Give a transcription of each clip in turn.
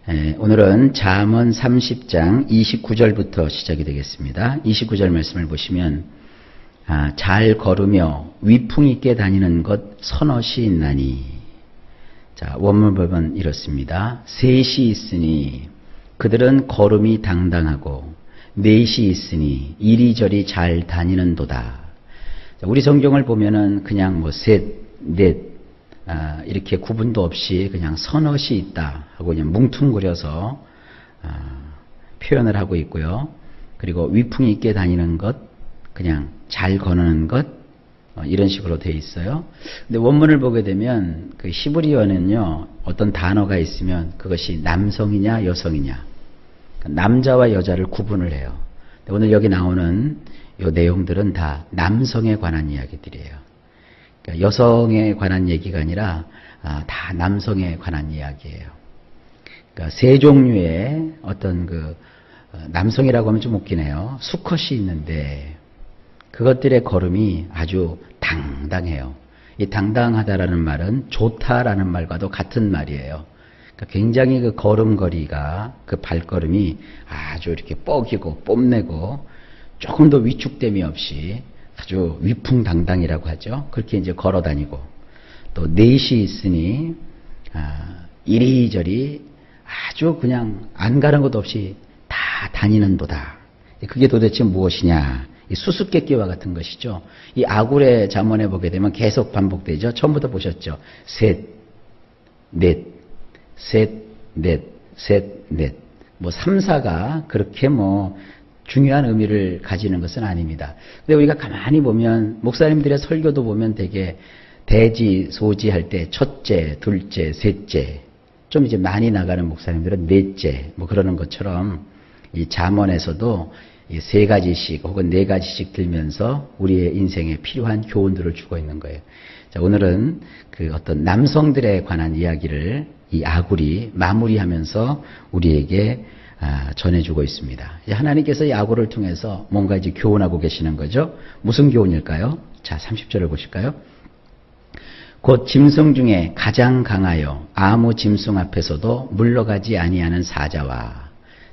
오늘은 잠언 30장 29절부터 시작이 되겠습니다. 29절 말씀을 보시면 잘 걸으며 위풍 있게 다니는 것 선엇이 있나니. 자, 원문 보면 이렇습니다. 셋이 있으니 그들은 걸음이 당당하고 넷이 있으니 이리저리 잘 다니는도다. 자, 우리 성경을 보면은 그냥 뭐 셋, 넷 이렇게 구분도 없이 그냥 선엇이 있다 하고 그냥 뭉퉁거려서 표현을 하고 있고요. 그리고 위풍이 있게 다니는 것, 그냥 잘 거는 것, 이런 식으로 되어 있어요. 근데 원문을 보게 되면 그 히브리어는요, 어떤 단어가 있으면 그것이 남성이냐 여성이냐, 남자와 여자를 구분을 해요. 근데 오늘 여기 나오는 이 내용들은 다 남성에 관한 이야기들이에요. 그러니까 여성에 관한 얘기가 아니라 다 남성에 관한 이야기예요. 그러니까 세 종류의 어떤 남성이라고 하면 좀 웃기네요. 수컷이 있는데 그것들의 걸음이 아주 당당해요. 이 당당하다라는 말은 좋다라는 말과도 같은 말이에요. 그러니까 굉장히 그 걸음걸이가, 그 발걸음이 아주 이렇게 뻐기고 뽐내고 조금 더 위축됨이 없이 아주 위풍당당이라고 하죠. 그렇게 이제 걸어 다니고, 또 넷이 있으니 이리저리 아주 그냥 안 가는 것 없이 다 다니는도다. 그게 도대체 무엇이냐? 이 수수께끼와 같은 것이죠. 이 아굴의 잠언에 보게 되면 계속 반복되죠. 처음부터 보셨죠. 셋, 넷, 셋, 넷, 셋, 넷. 뭐 3, 4가 그렇게 중요한 의미를 가지는 것은 아닙니다. 근데 우리가 가만히 보면 목사님들의 설교도 보면 되게 대지, 소지 할 때 첫째, 둘째, 셋째, 좀 이제 많이 나가는 목사님들은 넷째, 그러는 것처럼 이 잠언에서도 이 3가지씩 혹은 4가지씩 들면서 우리의 인생에 필요한 교훈들을 주고 있는 거예요. 자, 오늘은 그 어떤 남성들에 관한 이야기를 이 아굴이 마무리하면서 우리에게 전해주고 있습니다. 하나님께서 이 아굴을 통해서 뭔가 이제 교훈하고 계시는 거죠. 무슨 교훈일까요? 자, 30절을 보실까요? 곧 짐승 중에 가장 강하여 아무 짐승 앞에서도 물러가지 아니하는 사자와,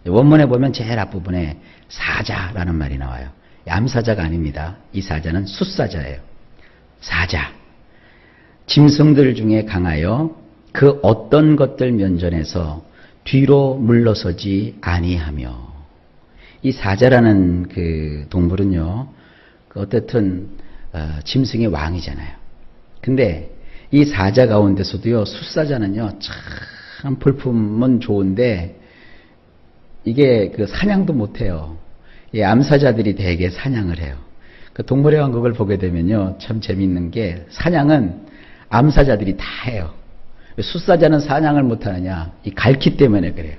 원문에 보면 제일 앞부분에 사자라는 말이 나와요. 암사자가 아닙니다. 이 사자는 숫사자예요. 사자. 짐승들 중에 강하여 그 어떤 것들 면전에서 뒤로 물러서지 아니하며. 이 사자라는 그 동물은요, 어쨌든 짐승의 왕이잖아요. 근데 이 사자 가운데서도요, 숫사자는요, 참 볼품은 좋은데 이게 사냥도 못해요. 이 암사자들이 대개 사냥을 해요. 그 동물의 왕국을 보게 되면요, 참 재밌는 게 사냥은 암사자들이 다 해요. 숫사자는 사냥을 못하느냐? 이 갈퀴 때문에 그래요.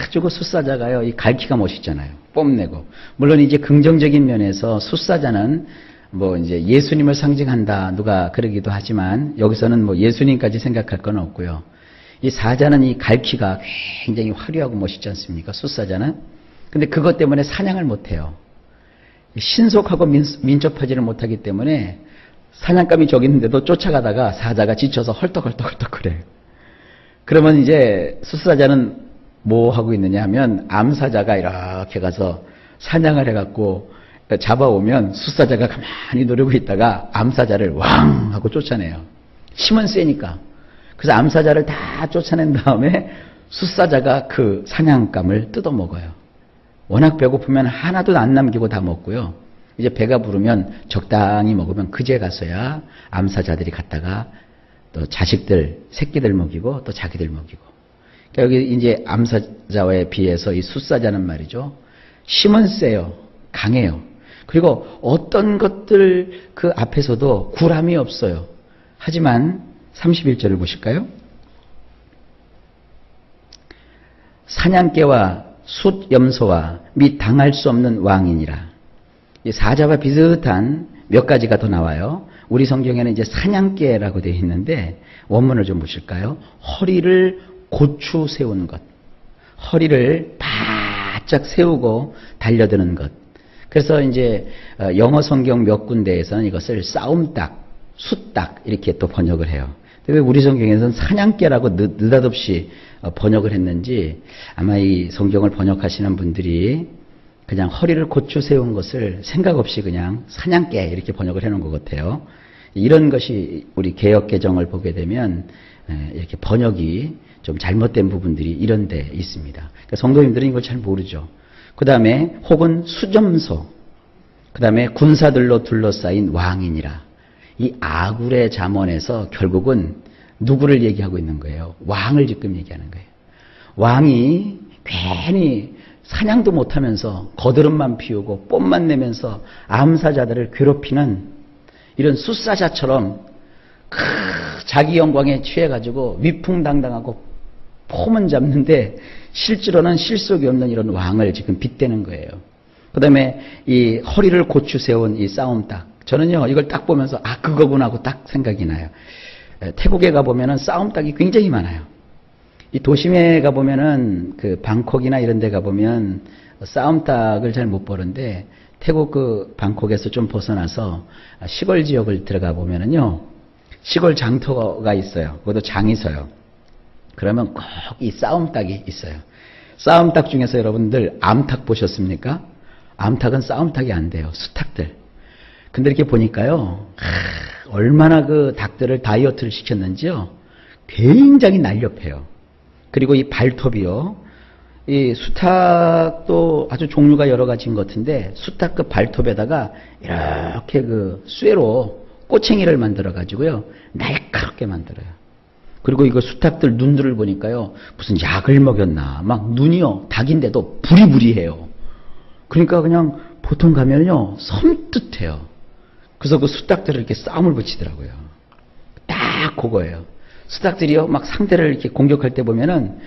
아주 그 숫사자가요, 이 갈퀴가 멋있잖아요. 뽐내고. 물론 이제 긍정적인 면에서 숫사자는 이제 예수님을 상징한다, 누가 그러기도 하지만 여기서는 예수님까지 생각할 건 없고요. 이 사자는 이 갈퀴가 굉장히 화려하고 멋있지 않습니까? 숫사자는. 근데 그것 때문에 사냥을 못해요. 신속하고 민첩하지를 못하기 때문에 사냥감이 저기 있는데도 쫓아가다가 사자가 지쳐서 헐떡헐떡 그래요. 그러면 이제 숫사자는 뭐 하고 있느냐 하면 암사자가 이렇게 가서 사냥을 해갖고 잡아오면 숫사자가 가만히 노리고 있다가 암사자를 왕 하고 쫓아내요. 힘은 세니까. 그래서 암사자를 다 쫓아낸 다음에 숫사자가 그 사냥감을 뜯어먹어요. 워낙 배고프면 하나도 안 남기고 다 먹고요. 이제 배가 부르면 적당히 먹으면 그제 가서야 암사자들이 갔다가 또 자식들, 새끼들 먹이고 또 자기들 먹이고. 그러니까 여기 이제 암사자에 비해서 이 숫사자는 말이죠. 힘은 세요. 강해요. 그리고 어떤 것들 그 앞에서도 굴함이 없어요. 하지만 31절을 보실까요? 사냥개와 숫염소와 및 당할 수 없는 왕이니라. 이 사자와 비슷한 몇 가지가 더 나와요. 우리 성경에는 이제 사냥개라고 되어 있는데 원문을 좀 보실까요? 허리를 고추 세우는 것. 허리를 바짝 세우고 달려드는 것. 그래서 이제 영어 성경 몇 군데에서는 이것을 싸움닭, 숫닭 이렇게 또 번역을 해요. 왜 우리 성경에서는 사냥개라고 느닷없이 번역을 했는지 아마 이 성경을 번역하시는 분들이 그냥 허리를 고추 세운 것을 생각 없이 그냥 사냥개 이렇게 번역을 해놓은 것 같아요. 이런 것이 우리 개역 개정을 보게 되면 이렇게 번역이 좀 잘못된 부분들이 이런 데 있습니다. 그러니까 성도님들은 이걸 잘 모르죠. 그 다음에 혹은 수점소, 그 다음에 군사들로 둘러싸인 왕이니라. 이 아굴의 잠언에서 결국은 누구를 얘기하고 있는 거예요? 왕을 지금 얘기하는 거예요. 왕이 괜히 사냥도 못하면서 거드름만 피우고 뽐만 내면서 암사자들을 괴롭히는 이런 숫사자처럼 자기 영광에 취해가지고 위풍당당하고 폼은 잡는데 실제로는 실속이 없는 이런 왕을 지금 빗대는 거예요. 그 다음에 이 허리를 고추 세운 이 싸움닭. 저는요, 이걸 딱 보면서 그거구나 하고 딱 생각이 나요. 태국에 가보면은 싸움닭이 굉장히 많아요. 이 도심에 가보면은 그 방콕이나 이런 데 가보면 싸움닭을 잘 못 보는데 태국 그 방콕에서 좀 벗어나서 시골 지역을 들어가 보면은요, 시골 장터가 있어요. 그것도 장이 서요. 그러면 꼭 이 싸움닭이 있어요. 싸움닭 중에서 여러분들 암탉 보셨습니까? 암탉은 싸움닭이 안 돼요. 수탉들. 근데 이렇게 보니까요, 얼마나 그 닭들을 다이어트를 시켰는지요. 굉장히 날렵해요. 그리고 이 발톱이요. 이 수탉도 아주 종류가 여러 가지인 것 같은데 수탉 그 발톱에다가 이렇게 그 쇠로 꼬챙이를 만들어 가지고요. 날카롭게 만들어요. 그리고 이거 수탉들 눈들을 보니까요. 무슨 약을 먹였나. 막 눈이요. 닭인데도 부리부리해요. 그러니까 그냥 보통 가면요. 섬뜩해요. 그래서 그 수탉들을 이렇게 싸움을 붙이더라고요. 딱 그거예요. 수탉들이요. 막 상대를 이렇게 공격할 때 보면은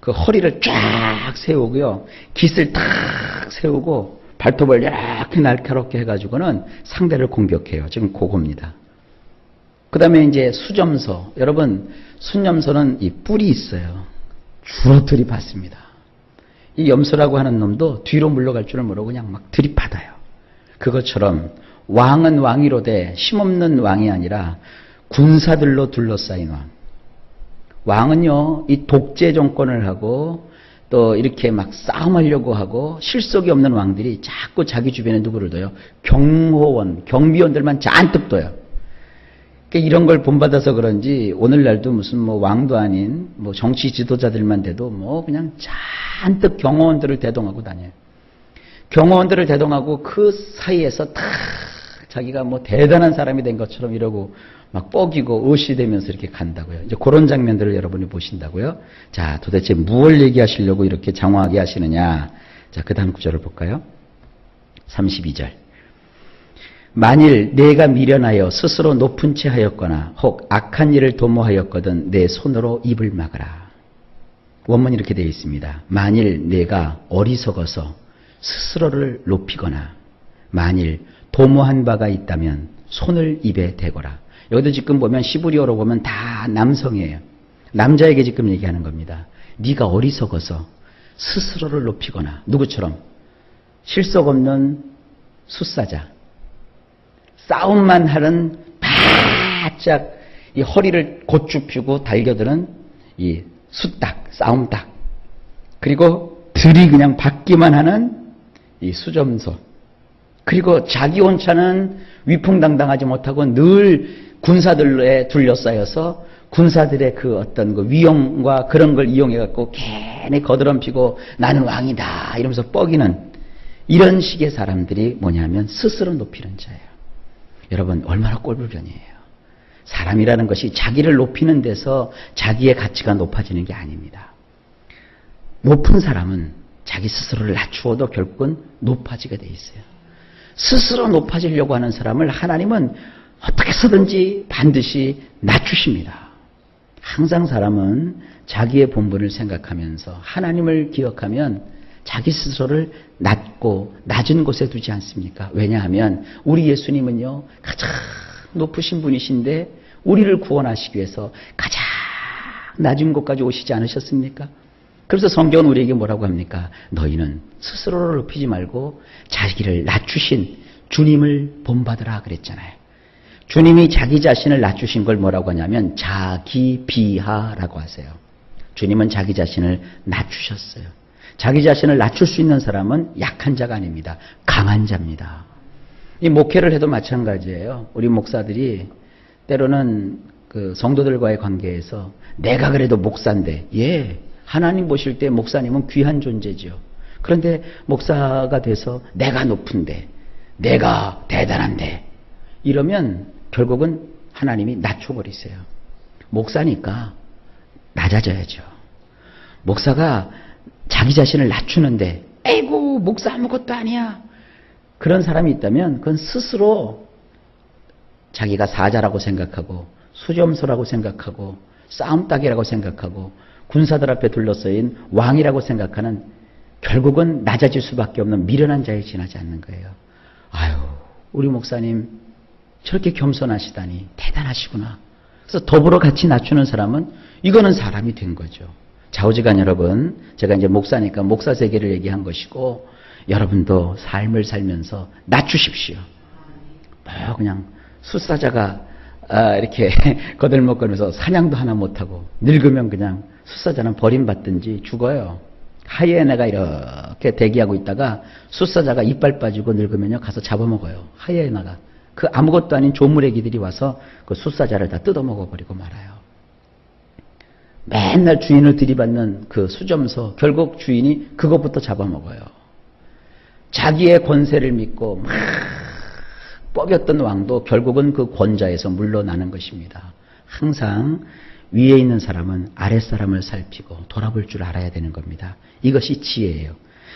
그 허리를 쫙 세우고요. 깃을 탁 세우고 발톱을 이렇게 날카롭게 해가지고는 상대를 공격해요. 지금 그겁니다. 그 다음에 이제 수점소. 여러분, 수염소는 이 뿔이 있어요. 주로 들이받습니다. 이 염소라고 하는 놈도 뒤로 물러갈 줄을 모르고 그냥 막 들이받아요. 그것처럼 왕은 왕이로되 힘없는 왕이 아니라 군사들로 둘러싸인 왕. 왕은요, 이 독재 정권을 하고 또 이렇게 막 싸움하려고 하고 실속이 없는 왕들이 자꾸 자기 주변에 누구를 둬요? 경호원, 경비원들만 잔뜩 둬요. 그러니까 이런 걸 본받아서 그런지 오늘날도 무슨 뭐 왕도 아닌 뭐 정치 지도자들만 돼도 뭐 그냥 잔뜩 경호원들을 대동하고 다녀요. 경호원들을 대동하고 그 사이에서 다 자기가 뭐 대단한 사람이 된 것처럼 이러고 막 뻐기고 의시되면서 이렇게 간다고요. 이제 그런 장면들을 여러분이 보신다고요. 자, 도대체 무엇을 얘기하시려고 이렇게 장황하게 하시느냐. 자, 그 다음 구절을 볼까요? 32절. 만일 내가 미련하여 스스로 높은 채 하였거나 혹 악한 일을 도모하였거든 내 손으로 입을 막으라. 원문이 이렇게 되어 있습니다. 만일 내가 어리석어서 스스로를 높이거나 만일 도모한 바가 있다면 손을 입에 대거라. 여기도 지금 보면 시브리어로 보면 다 남성이에요. 남자에게 지금 얘기하는 겁니다. 네가 어리석어서 스스로를 높이거나 누구처럼 실속 없는 숫사자, 싸움만 하는 바짝 이 허리를 고추 펴고 달겨드는 이 숫닭, 싸움닭, 그리고 들이 그냥 받기만 하는 이 수점소, 그리고 자기 혼자는 위풍당당하지 못하고 늘 군사들에 둘러싸여서 군사들의 그 어떤 그 위용과 그런 걸 이용해갖고 괜히 거드럼피고 나는 왕이다 이러면서 뻐기는 이런 식의 사람들이 뭐냐면 스스로 높이는 자예요. 여러분 얼마나 꼴불견이에요. 사람이라는 것이 자기를 높이는 데서 자기의 가치가 높아지는 게 아닙니다. 높은 사람은 자기 스스로를 낮추어도 결국은 높아지게 돼 있어요. 스스로 높아지려고 하는 사람을 하나님은 어떻게 해서든지 반드시 낮추십니다. 항상 사람은 자기의 본분을 생각하면서 하나님을 기억하면 자기 스스로를 낮고 낮은 곳에 두지 않습니까? 왜냐하면 우리 예수님은요 가장 높으신 분이신데 우리를 구원하시기 위해서 가장 낮은 곳까지 오시지 않으셨습니까? 그래서 성경은 우리에게 뭐라고 합니까? 너희는 스스로를 높이지 말고 자기를 낮추신 주님을 본받으라 그랬잖아요. 주님이 자기 자신을 낮추신 걸 뭐라고 하냐면 자기 비하라고 하세요. 주님은 자기 자신을 낮추셨어요. 자기 자신을 낮출 수 있는 사람은 약한 자가 아닙니다. 강한 자입니다. 이 목회를 해도 마찬가지예요. 우리 목사들이 때로는 그 성도들과의 관계에서 내가 그래도 목사인데, 예, 하나님 보실 때 목사님은 귀한 존재죠. 그런데 목사가 돼서 내가 높은데, 내가 대단한데, 이러면 결국은 하나님이 낮춰버리세요. 목사니까 낮아져야죠. 목사가 자기 자신을 낮추는데, 에이구, 목사 아무것도 아니야. 그런 사람이 있다면 그건 스스로 자기가 사자라고 생각하고 수렴소라고 생각하고 싸움닭이라고 생각하고 군사들 앞에 둘러싸인 왕이라고 생각하는 결국은 낮아질 수밖에 없는 미련한 자에 지나지 않는 거예요. 아유, 우리 목사님 저렇게 겸손하시다니 대단하시구나. 그래서 더불어 같이 낮추는 사람은 이거는 사람이 된 거죠. 좌우지간 여러분, 제가 이제 목사니까 목사 세계를 얘기한 것이고 여러분도 삶을 살면서 낮추십시오. 뭐 그냥 숫사자가 이렇게 거들먹거리면서 사냥도 하나 못하고 늙으면 그냥 숫사자는 버림받든지 죽어요. 하이에나가 이렇게 대기하고 있다가 숫사자가 이빨 빠지고 늙으면요 가서 잡아먹어요. 하이에나가. 그 아무것도 아닌 조물애기들이 와서 그 숫사자를 다 뜯어먹어버리고 말아요. 맨날 주인을 들이받는 그 수점서, 결국 주인이 그것부터 잡아먹어요. 자기의 권세를 믿고 막 뻐겼던 왕도 결국은 그 권좌에서 물러나는 것입니다. 항상 위에 있는 사람은 아랫사람을 살피고 돌아볼 줄 알아야 되는 겁니다. 이것이 지혜예요.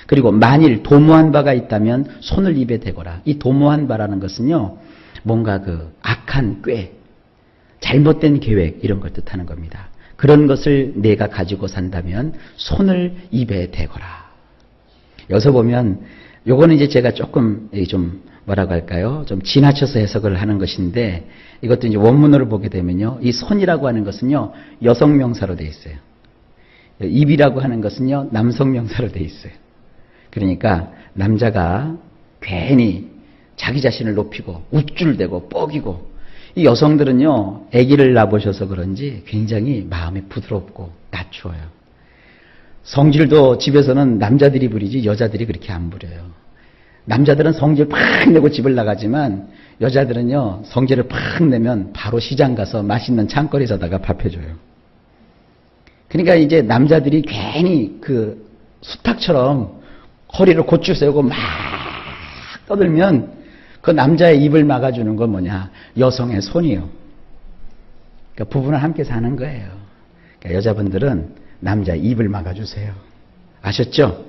그리고 만일 도모한 바가 있다면 손을 입에 대거라. 이 도모한 바라는 것은요, 뭔가 그 악한 꾀, 잘못된 계획 이런 걸 뜻하는 겁니다. 그런 것을 내가 가지고 산다면 손을 입에 대거라. 여기서 보면 요거는 이제 제가 조금 좀 뭐라고 할까요? 좀 지나쳐서 해석을 하는 것인데 이것도 이제 원문으로 보게 되면요. 이 손이라고 하는 것은요. 여성 명사로 되어 있어요. 입이라고 하는 것은요. 남성 명사로 되어 있어요. 그러니까 남자가 괜히 자기 자신을 높이고 우쭐대고 뻐기고 이 여성들은요. 아기를 낳으셔서 그런지 굉장히 마음이 부드럽고 낮추어요. 성질도 집에서는 남자들이 부리지 여자들이 그렇게 안 부려요. 남자들은 성질 팍 내고 집을 나가지만 여자들은요 성질을 팍 내면 바로 시장 가서 맛있는 장거리 사다가 밥 해줘요. 그러니까 이제 남자들이 괜히 그 수탉처럼 허리를 곧줄 세우고 막 떠들면 그 남자의 입을 막아주는 건 뭐냐? 여성의 손이요. 그러니까 부부는 함께 사는 거예요. 그러니까 여자분들은 남자 입을 막아주세요. 아셨죠?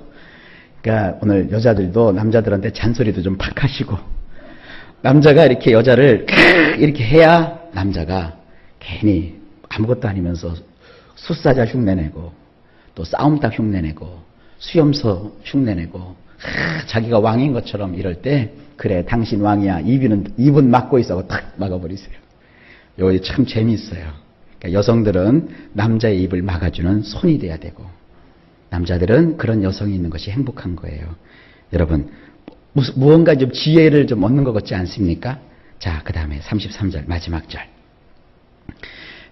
그러니까 오늘 여자들도 남자들한테 잔소리도 좀 팍 하시고 남자가 이렇게 여자를 이렇게 해야 남자가 괜히 아무것도 아니면서 숫사자 흉내내고 또 싸움닭 흉내내고 수염서 흉내내고 자기가 왕인 것처럼 이럴 때 그래 당신 왕이야 입은 막고 있어 하고 탁 막아버리세요. 이거 참 재미있어요. 그러니까 여성들은 남자의 입을 막아주는 손이 돼야 되고 남자들은 그런 여성이 있는 것이 행복한 거예요. 여러분 무언가 좀 지혜를 좀 얻는 것 같지 않습니까? 자, 그 다음에 33절 마지막 절.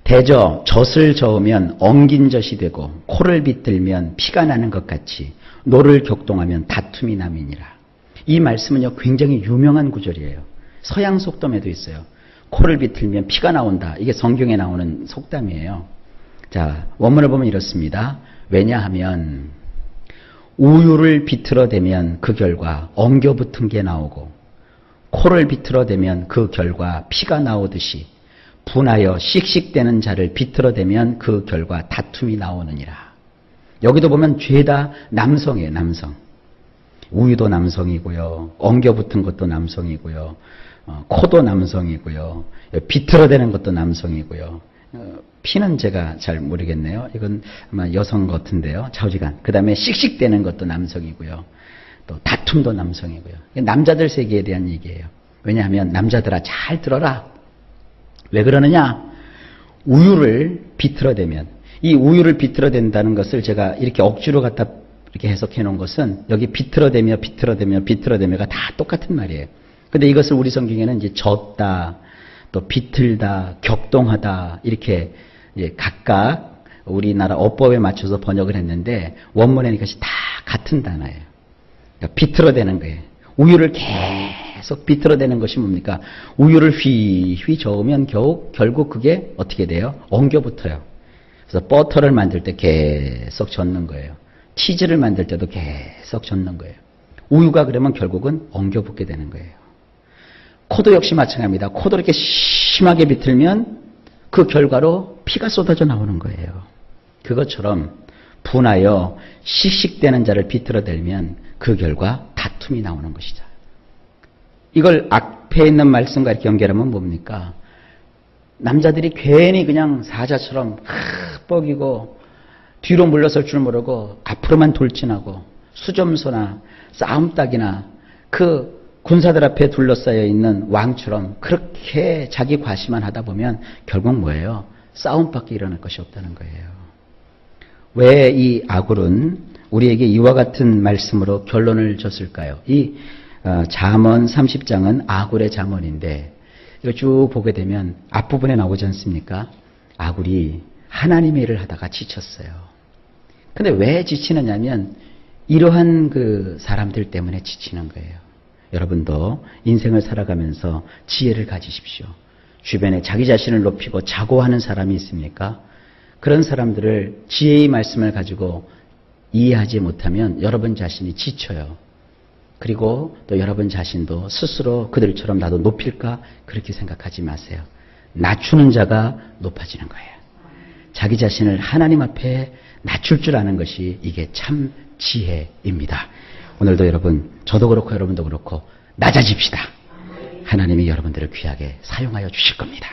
대저 젖을 저으면 엉긴 젖이 되고 코를 비틀면 피가 나는 것 같이 노를 격동하면 다툼이 남이니라. 이 말씀은요 굉장히 유명한 구절이에요. 서양 속담에도 있어요. 코를 비틀면 피가 나온다. 이게 성경에 나오는 속담이에요. 자, 원문을 보면 이렇습니다. 왜냐하면 우유를 비틀어대면 그 결과 엉겨붙은 게 나오고 코를 비틀어대면 그 결과 피가 나오듯이 분하여 씩씩대는 자를 비틀어대면 그 결과 다툼이 나오느니라. 여기도 보면 죄다 남성이에요. 남성. 우유도 남성이고요. 엉겨붙은 것도 남성이고요. 코도 남성이고요. 비틀어대는 것도 남성이고요. 피는 제가 잘 모르겠네요. 이건 아마 여성 같은데요. 좌우지간. 그 다음에 씩씩대는 것도 남성이고요. 또 다툼도 남성이고요. 남자들 세계에 대한 얘기예요. 왜냐하면 남자들아 잘 들어라. 왜 그러느냐? 우유를 비틀어대면 이 우유를 비틀어댄다는 것을 제가 이렇게 억지로 갖다 이렇게 해석해 놓은 것은 여기 비틀어대며가 다 똑같은 말이에요. 근데 이것을 우리 성경에는 이제 졌다, 또 비틀다, 격동하다 이렇게 각각 우리나라 어법에 맞춰서 번역을 했는데 원문에는 이것이 다 같은 단어예요. 그러니까 비틀어대는 거예요. 우유를 계속 비틀어대는 것이 뭡니까? 우유를 휘휘 저으면 결국 그게 어떻게 돼요? 엉겨붙어요. 그래서 버터를 만들 때 계속 젓는 거예요. 치즈를 만들 때도 계속 젓는 거예요. 우유가 그러면 결국은 엉겨붙게 되는 거예요. 코도 역시 마찬가지입니다. 코도 이렇게 심하게 비틀면 그 결과로 피가 쏟아져 나오는 거예요. 그것처럼 분하여 씩씩대는 자를 비틀어대면 그 결과 다툼이 나오는 것이죠. 이걸 앞에 있는 말씀과 이렇게 연결하면 뭡니까? 남자들이 괜히 그냥 사자처럼 뻑이고 뒤로 물러설 줄 모르고 앞으로만 돌진하고 수점소나 싸움닭이나 그 군사들 앞에 둘러싸여 있는 왕처럼 그렇게 자기 과시만 하다 보면 결국 뭐예요? 싸움밖에 일어날 것이 없다는 거예요. 왜 이 아굴은 우리에게 이와 같은 말씀으로 결론을 줬을까요? 이 잠언 30장은 아굴의 잠언인데 이거 쭉 보게 되면 앞부분에 나오지 않습니까? 아굴이 하나님의 일을 하다가 지쳤어요. 근데 왜 지치느냐면 이러한 그 사람들 때문에 지치는 거예요. 여러분도 인생을 살아가면서 지혜를 가지십시오. 주변에 자기 자신을 높이고 자고하는 사람이 있습니까? 그런 사람들을 지혜의 말씀을 가지고 이해하지 못하면 여러분 자신이 지쳐요. 그리고 또 여러분 자신도 스스로 그들처럼 나도 높일까? 그렇게 생각하지 마세요. 낮추는 자가 높아지는 거예요. 자기 자신을 하나님 앞에 낮출 줄 아는 것이 이게 참 지혜입니다. 오늘도 여러분, 저도 그렇고 여러분도 그렇고 낮아집시다. 하나님이 여러분들을 귀하게 사용하여 주실 겁니다.